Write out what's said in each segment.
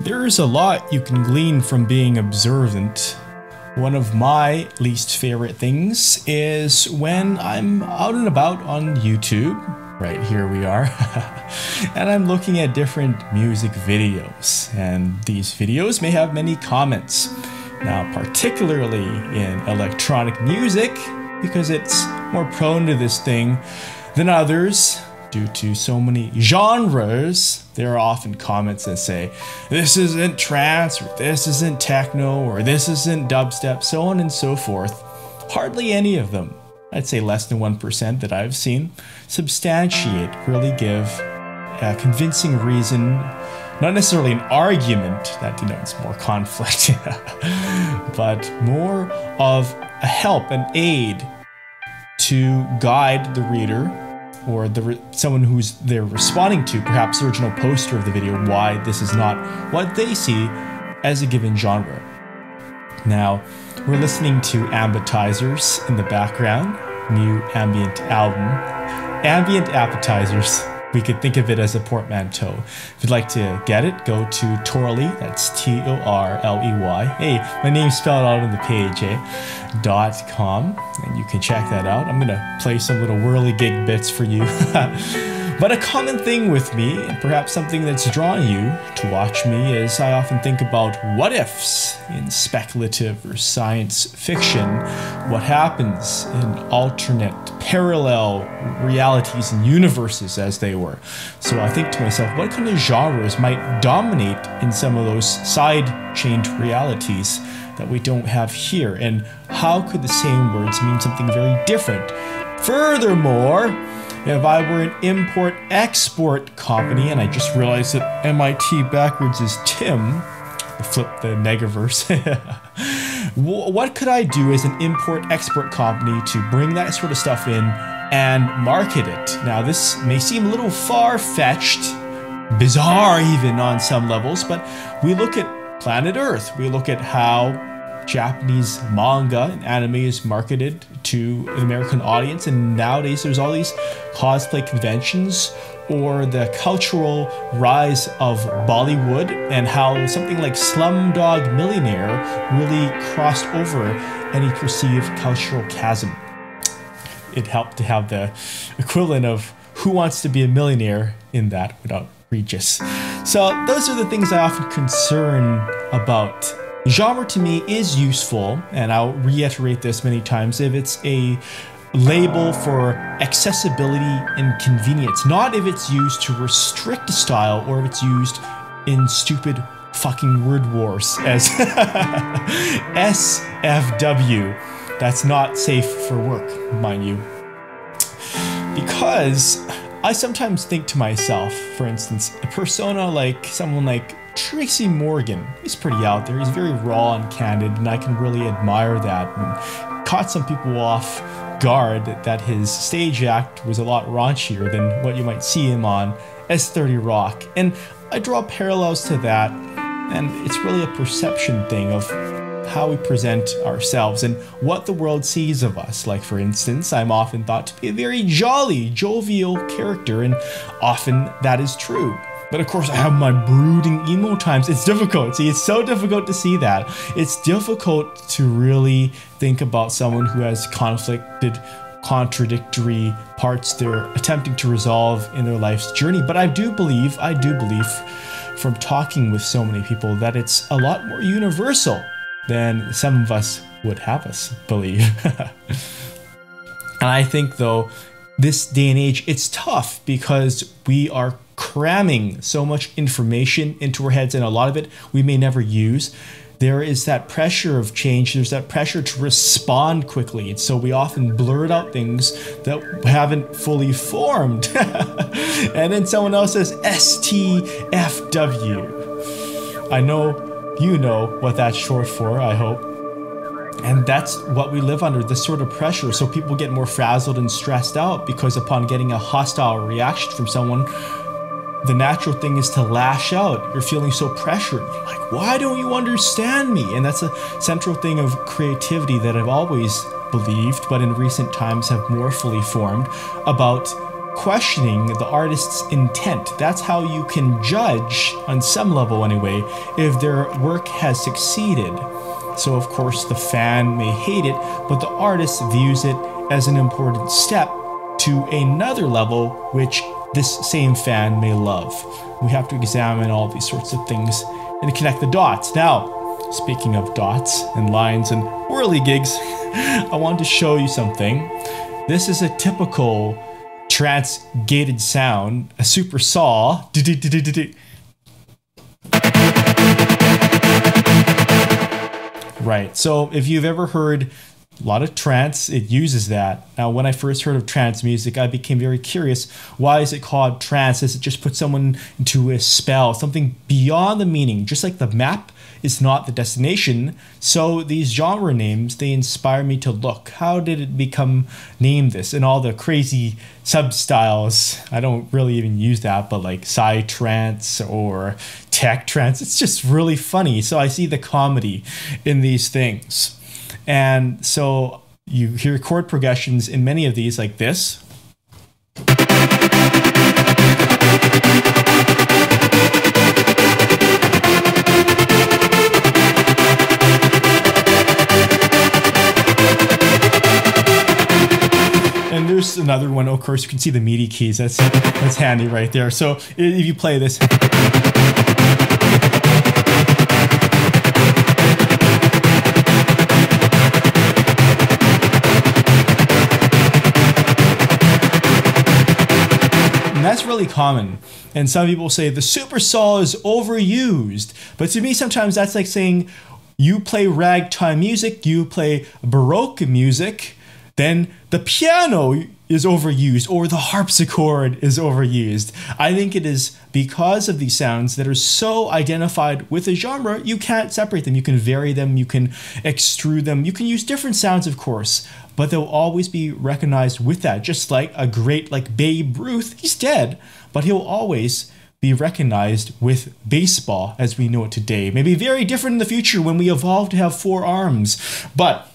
There's a lot you can glean from being observant. One of my least favorite things is when I'm out and about on YouTube. Right, here we are. And I'm looking at different music videos. And these videos may have many comments. Now, particularly in electronic music, because it's more prone to this thing than others, due to so many genres, there are often comments that say, this isn't trance, or this isn't techno, or this isn't dubstep, so on and so forth. Hardly any of them, I'd say less than 1% that I've seen, substantiate, really give a convincing reason, not necessarily an argument that denotes more conflict, but more of a help, an aid to guide the reader or someone who's they're responding to, perhaps the original poster of the video, why this is not what they see as a given genre. Now, we're listening to Ambitizers in the background, new ambient album. Ambient Appetizers, we could think of it as a portmanteau. If you'd like to get it, go to Torley, that's Torley. Hey, my name's spelled out on the page, .com, and you can check that out. I'm gonna play some little whirligig bits for you. But a common thing with me, and perhaps something that's drawn you to watch me, is I often think about what ifs in speculative or science fiction. What happens in alternate, parallel realities and universes, as they were. So I think to myself, what kind of genres might dominate in some of those side-chained realities that we don't have here? And how could the same words mean something very different? Furthermore, if I were an import-export company, and I just realized that MIT backwards is Tim, flip the negaverse, what could I do as an import-export company to bring that sort of stuff in and market it? Now, this may seem a little far-fetched, bizarre even on some levels, but we look at Planet Earth. We look at how Japanese manga and anime is marketed to an American audience, and nowadays there's all these cosplay conventions, or the cultural rise of Bollywood, and how something like Slumdog Millionaire really crossed over any perceived cultural chasm. It helped to have the equivalent of Who Wants to Be a Millionaire in that without Regis. So those are the things I often concern about. Genre to me is useful, and I'll reiterate this many times, if it's a label for accessibility and convenience, not if it's used to restrict a style or if it's used in stupid fucking word wars as SFW. That's not safe for work, mind you. Because I sometimes think to myself, for instance, a persona like someone like Tracy Morgan, he's pretty out there, he's very raw and candid, and I can really admire that, and caught some people off guard that his stage act was a lot raunchier than what you might see him on S30 Rock. And I draw parallels to that, and it's really a perception thing of how we present ourselves and what the world sees of us. Like, for instance, I'm often thought to be a very jolly, jovial character, and often that is true. But of course, I have my brooding emo times. It's difficult. See, it's so difficult to see that. It's difficult to really think about someone who has conflicted, contradictory parts they're attempting to resolve in their life's journey. But I do believe from talking with so many people that it's a lot more universal than some of us would have us believe. And I think, though, this day and age, it's tough because we are cramming so much information into our heads, and a lot of it we may never use. There is that pressure of change. There's that pressure to respond quickly. And so we often blurt out things that haven't fully formed. And then someone else says STFW. I know you know what that's short for, I hope. And that's what we live under, this sort of pressure. So people get more frazzled and stressed out because upon getting a hostile reaction from someone, the natural thing is to lash out. You're feeling so pressured. Like, why don't you understand me? And that's a central thing of creativity that I've always believed, but in recent times have more fully formed, about questioning the artist's intent. That's how you can judge, on some level anyway, if their work has succeeded. So of course the fan may hate it, but the artist views it as an important step to another level which this same fan may love. We have to examine all these sorts of things and connect the dots. Now, speaking of dots and lines and whirligigs, I want to show you something. This is a typical trance gated sound, a super saw. Right, so if you've ever heard a lot of trance, it uses that. Now, when I first heard of trance music, I became very curious. Why is it called trance? Does it just put someone into a spell, something beyond the meaning? Just like the map is not the destination, so these genre names, they inspire me to look. How did it become named this? And all the crazy sub-styles, I don't really even use that, but like psy-trance or tech trance, it's just really funny. So I see the comedy in these things. And so you hear chord progressions in many of these like this. And there's another one, of course, you can see the MIDI keys. That's handy right there. So if you play this. And that's really common. And some people say the super saw is overused. But to me, sometimes that's like saying you play ragtime music, you play Baroque music, then the piano is overused or the harpsichord is overused. I think it is because of these sounds that are so identified with a genre, you can't separate them. You can vary them, you can extrude them, you can use different sounds, of course, but they'll always be recognized with that. Just like a great like Babe Ruth, he's dead, but he'll always be recognized with baseball as we know it today. Maybe very different in the future when we evolve to have 4 arms, but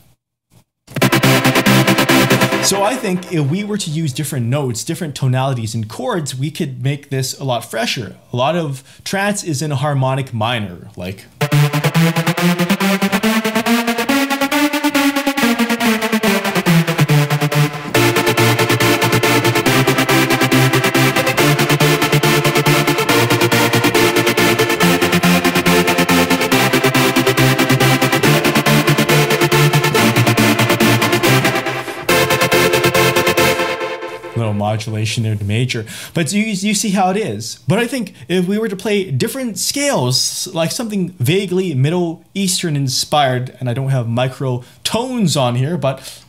so I think if we were to use different notes, different tonalities and chords, we could make this a lot fresher. A lot of trance is in a harmonic minor, like. Little modulation there to major, but you see how it is. But I think if we were to play different scales, like something vaguely Middle Eastern inspired, and I don't have micro tones on here, but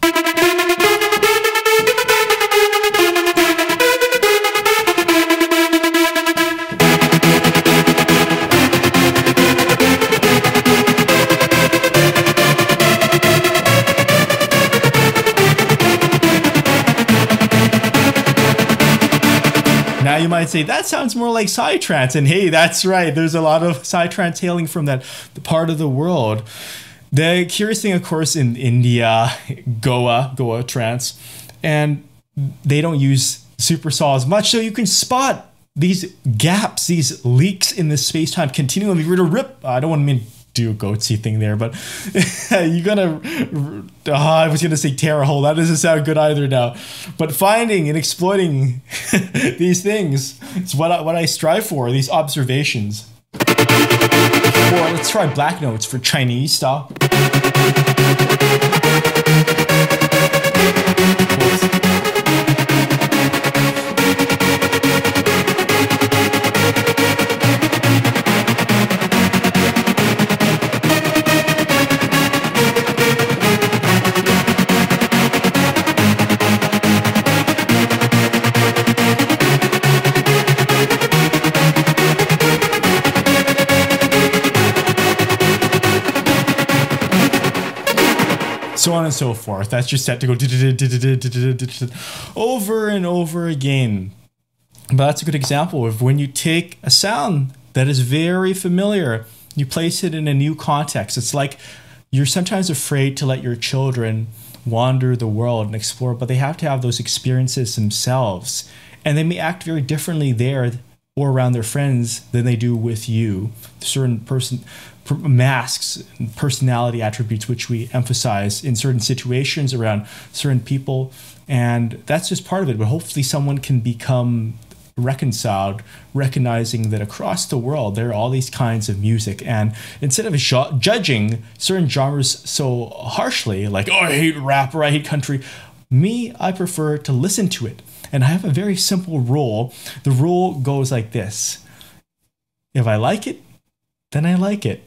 now you might say, that sounds more like psytrance. And hey, that's right. There's a lot of psytrance hailing from that part of the world. The curious thing, of course, in India, Goa trance, and they don't use super saw as much. So you can spot these gaps, these leaks in the space-time continuum. If you were to rip, I don't want to mean do a goatsy thing there, but you're gonna, I was gonna say tear a hole. That doesn't sound good either now. But finding and exploiting these things is what I strive for, these observations. Or let's try black notes for Chinese style. So on and so forth. That's just set to go over and over again. But that's a good example of when you take a sound that is very familiar, you place it in a new context. It's like you're sometimes afraid to let your children wander the world and explore, but they have to have those experiences themselves. And they may act very differently there or around their friends than they do with you. Certain masks and personality attributes which we emphasize in certain situations around certain people, and that's just part of it. But hopefully someone can become reconciled, recognizing that across the world there are all these kinds of music, and instead of judging certain genres so harshly, like, oh, I hate rap or I hate country, I prefer to listen to it. And I have a very simple rule. The rule goes like this: if I like it, then I like it.